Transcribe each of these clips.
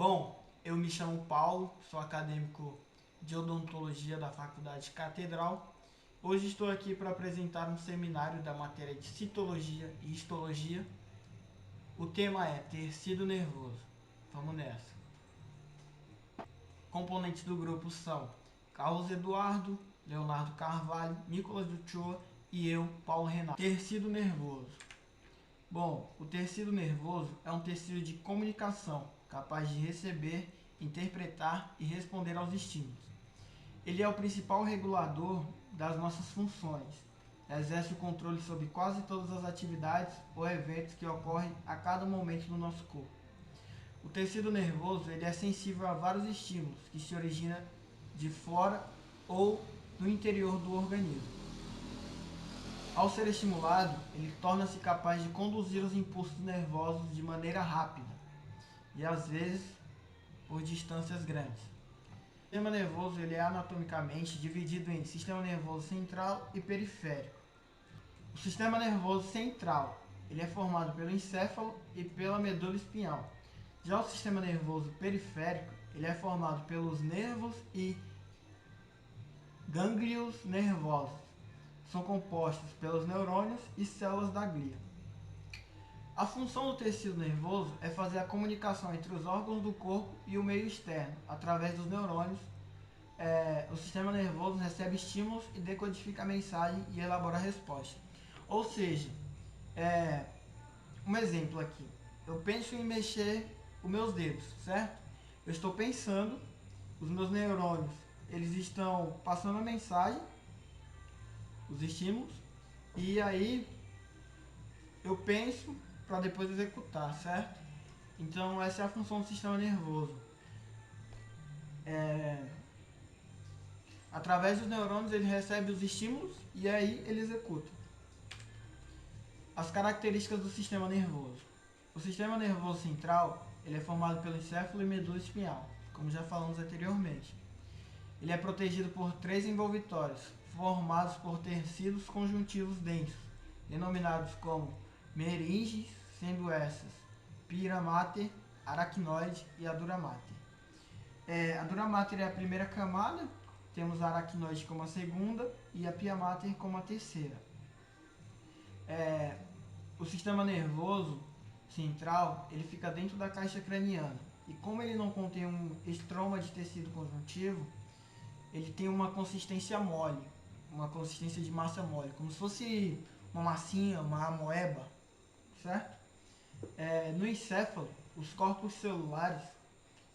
Bom, eu me chamo Paulo, sou acadêmico de odontologia da Faculdade Catedral. Hoje estou aqui para apresentar um seminário da matéria de citologia e histologia. O tema é tecido nervoso. Vamos nessa. Componentes do grupo são Carlos Eduardo, Leonardo Carvalho, Nicolas Duchoa e eu, Paulo Renato. Tecido nervoso. Bom, o tecido nervoso é um tecido de comunicação capaz de receber, interpretar e responder aos estímulos. Ele é o principal regulador das nossas funções. Exerce o controle sobre quase todas as atividades ou eventos que ocorrem a cada momento no nosso corpo. O tecido nervoso ele é sensível a vários estímulos que se originam de fora ou no interior do organismo. Ao ser estimulado, ele torna-se capaz de conduzir os impulsos nervosos de maneira rápida e às vezes por distâncias grandes. O sistema nervoso ele é anatomicamente dividido em sistema nervoso central e periférico. O sistema nervoso central ele é formado pelo encéfalo e pela medula espinhal. Já o sistema nervoso periférico ele é formado pelos nervos e gânglios nervosos. São compostos pelos neurônios e células da glia. A função do tecido nervoso é fazer a comunicação entre os órgãos do corpo e o meio externo, através dos neurônios. O sistema nervoso recebe estímulos e decodifica a mensagem e elabora a resposta. Ou seja, um exemplo aqui, eu penso em mexer os meus dedos, certo? Eu estou pensando, os meus neurônios, eles estão passando a mensagem, os estímulos, e aí eu penso para depois executar, certo? Então essa é a função do sistema nervoso. Através dos neurônios ele recebe os estímulos e aí ele executa. As características do sistema nervoso. O sistema nervoso central ele é formado pelo encéfalo e medula espinhal, como já falamos anteriormente. Ele é protegido por três envolvitórios, formados por tecidos conjuntivos densos, denominados como meringes, sendo essas pira mater, aracnoide e a dura mater. A dura mater é a primeira camada, temos a aracnoide como a segunda e a pia mater como a terceira. O sistema nervoso central ele fica dentro da caixa craniana e como ele não contém um estroma de tecido conjuntivo, ele tem uma consistência mole, uma consistência de massa mole, como se fosse uma massinha, uma amoeba, certo? No encéfalo, os corpos celulares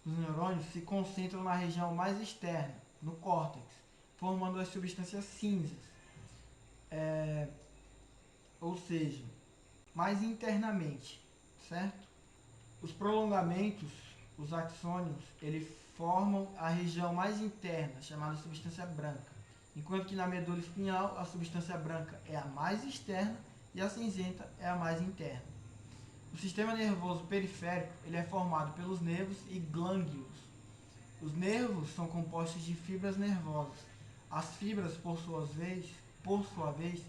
dos neurônios se concentram na região mais externa, no córtex, formando as substâncias cinzas, ou seja, mais internamente, certo? Os prolongamentos, os axônios, eles formam a região mais interna, chamada substância branca, enquanto que na medula espinhal a substância branca é a mais externa e a cinzenta é a mais interna. O sistema nervoso periférico ele é formado pelos nervos e glânglios. Os nervos são compostos de fibras nervosas. As fibras, por sua vez,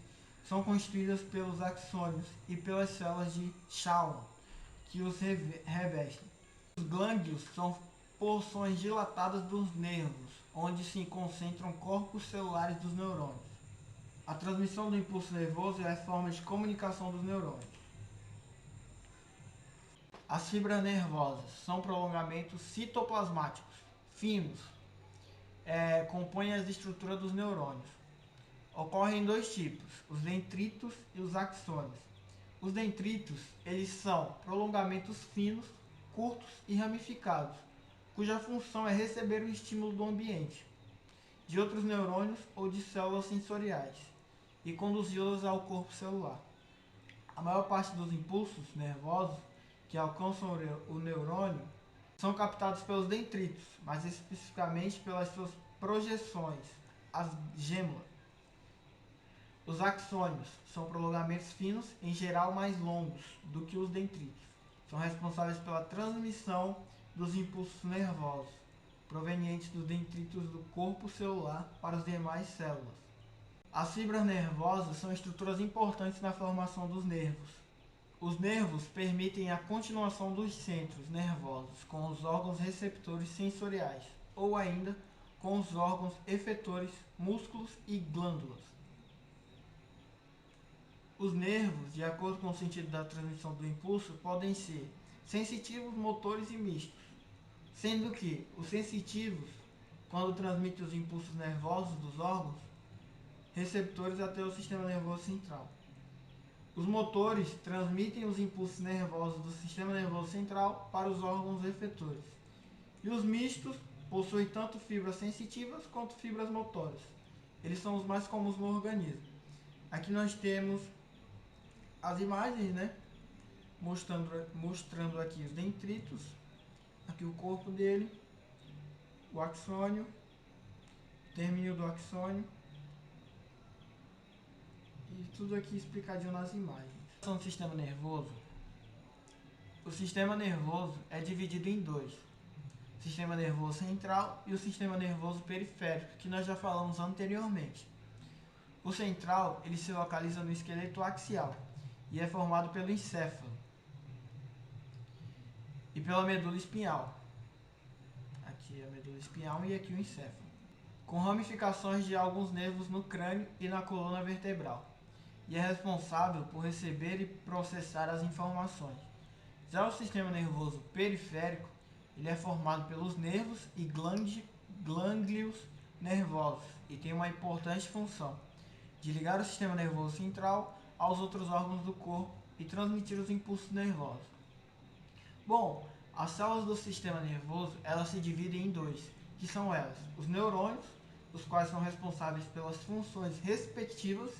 são constituídas pelos axônios e pelas células de Schwann, que os revestem. Os glânglios são porções dilatadas dos nervos, onde se concentram corpos celulares dos neurônios. A transmissão do impulso nervoso é a forma de comunicação dos neurônios. As fibras nervosas são prolongamentos citoplasmáticos, finos, compõem as estruturas dos neurônios. Ocorrem dois tipos, os dendritos e os axônios. Os dendritos, eles são prolongamentos finos, curtos e ramificados, cuja função é receber o estímulo do ambiente, de outros neurônios ou de células sensoriais, e conduzi-las ao corpo celular. A maior parte dos impulsos nervosos que alcançam o neurônio são captados pelos dendritos, mais especificamente pelas suas projeções, as gêmeas. Os axônios são prolongamentos finos, em geral mais longos do que os dendritos. São responsáveis pela transmissão dos impulsos nervosos, provenientes dos dendritos do corpo celular para as demais células. As fibras nervosas são estruturas importantes na formação dos nervos. Os nervos permitem a continuação dos centros nervosos com os órgãos receptores sensoriais, ou ainda com os órgãos efetores, músculos e glândulas. Os nervos, de acordo com o sentido da transmissão do impulso, podem ser sensitivos, motores e mistos, sendo que os sensitivos, quando transmitem os impulsos nervosos dos órgãos receptores até o sistema nervoso central. Os motores transmitem os impulsos nervosos do sistema nervoso central para os órgãos efetores. E os mistos possuem tanto fibras sensitivas quanto fibras motoras. Eles são os mais comuns no organismo. Aqui nós temos as imagens, né? Mostrando aqui os dendritos, aqui o corpo dele, o axônio, o término do axônio, e tudo aqui explicadinho nas imagens. O sistema nervoso. O sistema nervoso é dividido em dois: o sistema nervoso central e o sistema nervoso periférico, que nós já falamos anteriormente. O central, ele se localiza no esqueleto axial e é formado pelo encéfalo e pela medula espinhal. Aqui a medula espinhal e aqui o encéfalo, com ramificações de alguns nervos no crânio e na coluna vertebral, e é responsável por receber e processar as informações. Já o sistema nervoso periférico, ele é formado pelos nervos e glânglios nervosos e tem uma importante função de ligar o sistema nervoso central aos outros órgãos do corpo e transmitir os impulsos nervosos. Bom, as células do sistema nervoso, elas se dividem em dois, que são elas: os neurônios, os quais são responsáveis pelas funções respectivas,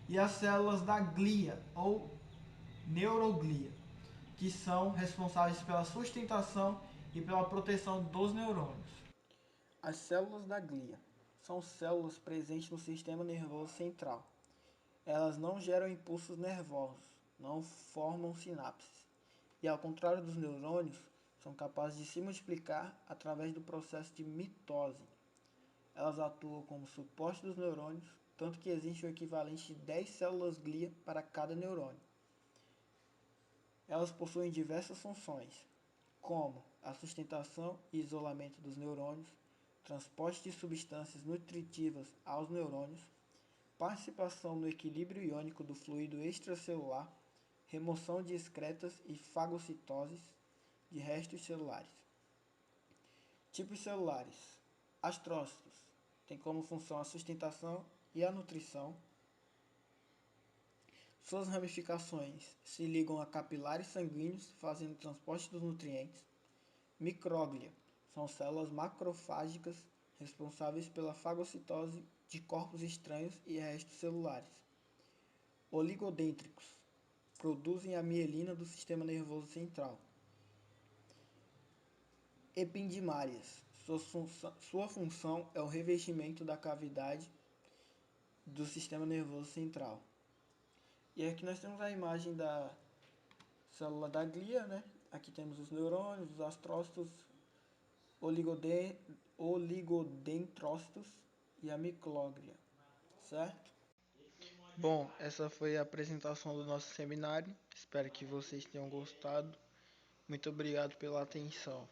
e as células da glia ou neuroglia, que são responsáveis pela sustentação e pela proteção dos neurônios. As células da glia são células presentes no sistema nervoso central. Elas não geram impulsos nervosos, não formam sinapses, e ao contrário dos neurônios, são capazes de se multiplicar através do processo de mitose. Elas atuam como suporte dos neurônios, tanto que existe o equivalente de 10 células glia para cada neurônio. Elas possuem diversas funções, como a sustentação e isolamento dos neurônios, transporte de substâncias nutritivas aos neurônios, participação no equilíbrio iônico do fluido extracelular, remoção de excretas e fagocitoses de restos celulares. Tipos celulares. Astrócitos tem como função a sustentação e a nutrição. Suas ramificações se ligam a capilares sanguíneos, fazendo o transporte dos nutrientes. Micróglia são células macrofágicas responsáveis pela fagocitose de corpos estranhos e restos celulares. Oligodêntricos produzem a mielina do sistema nervoso central. Ependimárias. Sua função é o revestimento da cavidade do sistema nervoso central. E aqui nós temos a imagem da célula da glia, né? Aqui temos os neurônios, os astrócitos, oligodendrócitos e a micróglia, certo? Bom, essa foi a apresentação do nosso seminário. Espero que vocês tenham gostado. Muito obrigado pela atenção.